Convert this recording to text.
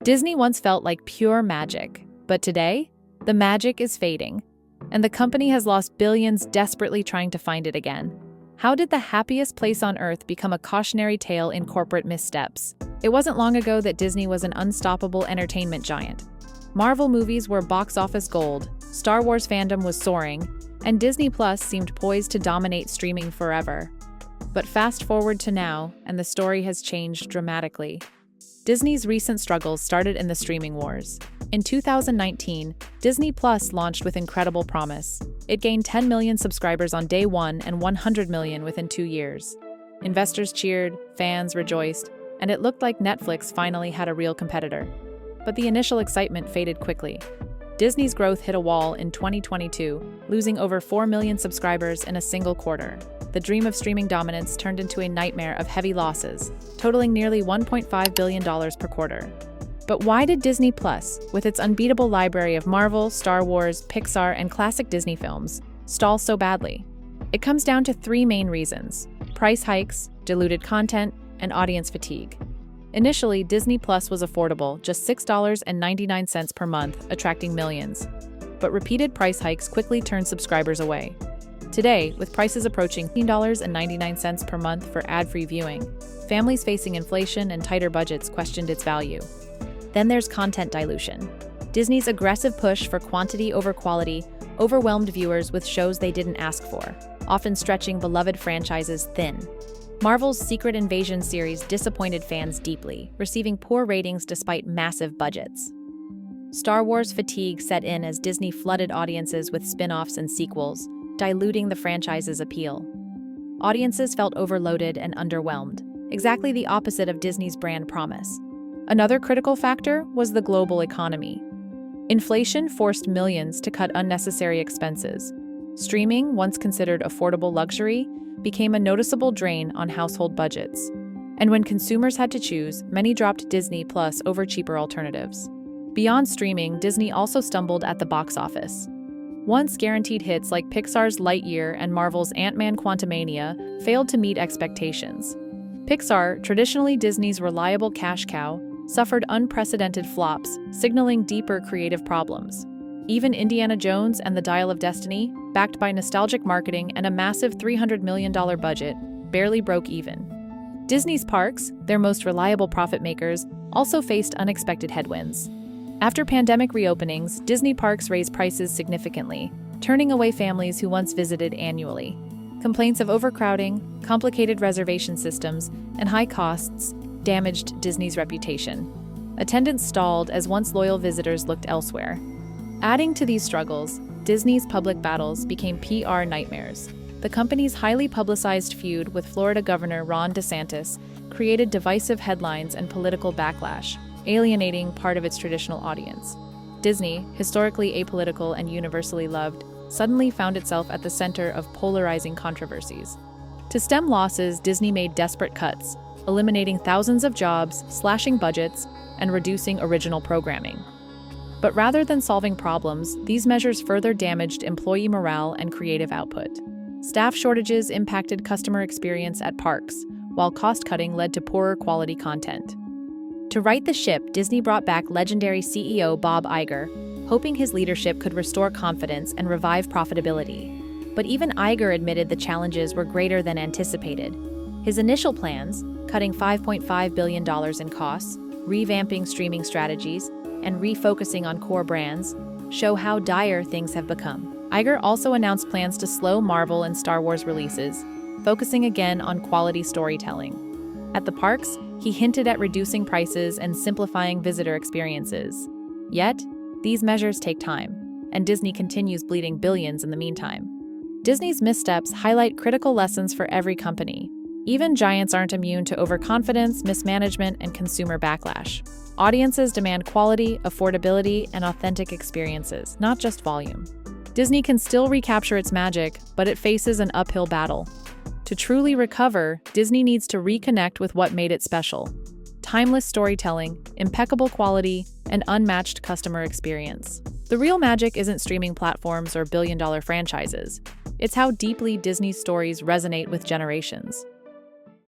Disney once felt like pure magic, but today, the magic is fading, and the company has lost billions desperately trying to find it again. How did the happiest place on earth become a cautionary tale in corporate missteps? It wasn't long ago that Disney was an unstoppable entertainment giant. Marvel movies were box office gold, Star Wars fandom was soaring, and Disney Plus seemed poised to dominate streaming forever. But fast forward to now, and the story has changed dramatically. Disney's recent struggles started in the streaming wars. In 2019, Disney Plus launched with incredible promise. It gained 10 million subscribers on day one and 100 million within 2 years. Investors cheered, fans rejoiced, and it looked like Netflix finally had a real competitor. But the initial excitement faded quickly. Disney's growth hit a wall in 2022, losing over 4 million subscribers in a single quarter. The dream of streaming dominance turned into a nightmare of heavy losses, totaling nearly $1.5 billion per quarter. But why did Disney Plus, with its unbeatable library of Marvel, Star Wars, Pixar, and classic Disney films, stall so badly? It comes down to 3 main reasons: price hikes, diluted content, and audience fatigue. Initially, Disney Plus was affordable, just $6.99 per month, attracting millions. But repeated price hikes quickly turned subscribers away. Today, with prices approaching $15.99 per month for ad-free viewing, families facing inflation and tighter budgets questioned its value. Then there's content dilution. Disney's aggressive push for quantity over quality overwhelmed viewers with shows they didn't ask for, often stretching beloved franchises thin. Marvel's Secret Invasion series disappointed fans deeply, receiving poor ratings despite massive budgets. Star Wars fatigue set in as Disney flooded audiences with spin-offs and sequels, diluting the franchise's appeal. Audiences felt overloaded and underwhelmed, exactly the opposite of Disney's brand promise. Another critical factor was the global economy. Inflation forced millions to cut unnecessary expenses. Streaming, once considered affordable luxury, became a noticeable drain on household budgets. And when consumers had to choose, many dropped Disney Plus over cheaper alternatives. Beyond streaming, Disney also stumbled at the box office. Once guaranteed hits like Pixar's Lightyear and Marvel's Ant-Man Quantumania failed to meet expectations. Pixar, traditionally Disney's reliable cash cow, suffered unprecedented flops, signaling deeper creative problems. Even Indiana Jones and the Dial of Destiny, backed by nostalgic marketing and a massive $300 million budget, barely broke even. Disney's parks, their most reliable profit makers, also faced unexpected headwinds. After pandemic reopenings, Disney parks raised prices significantly, turning away families who once visited annually. Complaints of overcrowding, complicated reservation systems, and high costs damaged Disney's reputation. Attendance stalled as once loyal visitors looked elsewhere. Adding to these struggles, Disney's public battles became PR nightmares. The company's highly publicized feud with Florida Governor Ron DeSantis created divisive headlines and political backlash, alienating part of its traditional audience. Disney, historically apolitical and universally loved, suddenly found itself at the center of polarizing controversies. To stem losses, Disney made desperate cuts, eliminating thousands of jobs, slashing budgets, and reducing original programming. But rather than solving problems, these measures further damaged employee morale and creative output. Staff shortages impacted customer experience at parks, while cost-cutting led to poorer quality content. To right the ship, Disney brought back legendary CEO Bob Iger, hoping his leadership could restore confidence and revive profitability. But even Iger admitted the challenges were greater than anticipated. His initial plans, cutting $5.5 billion in costs, revamping streaming strategies, and refocusing on core brands, show how dire things have become. Iger also announced plans to slow Marvel and Star Wars releases, focusing again on quality storytelling. At the parks, he hinted at reducing prices and simplifying visitor experiences. Yet, these measures take time, and Disney continues bleeding billions in the meantime. Disney's missteps highlight critical lessons for every company. Even giants aren't immune to overconfidence, mismanagement, and consumer backlash. Audiences demand quality, affordability, and authentic experiences, not just volume. Disney can still recapture its magic, but it faces an uphill battle. To truly recover, Disney needs to reconnect with what made it special: timeless storytelling, impeccable quality, and unmatched customer experience. The real magic isn't streaming platforms or billion-dollar franchises. It's how deeply Disney's stories resonate with generations.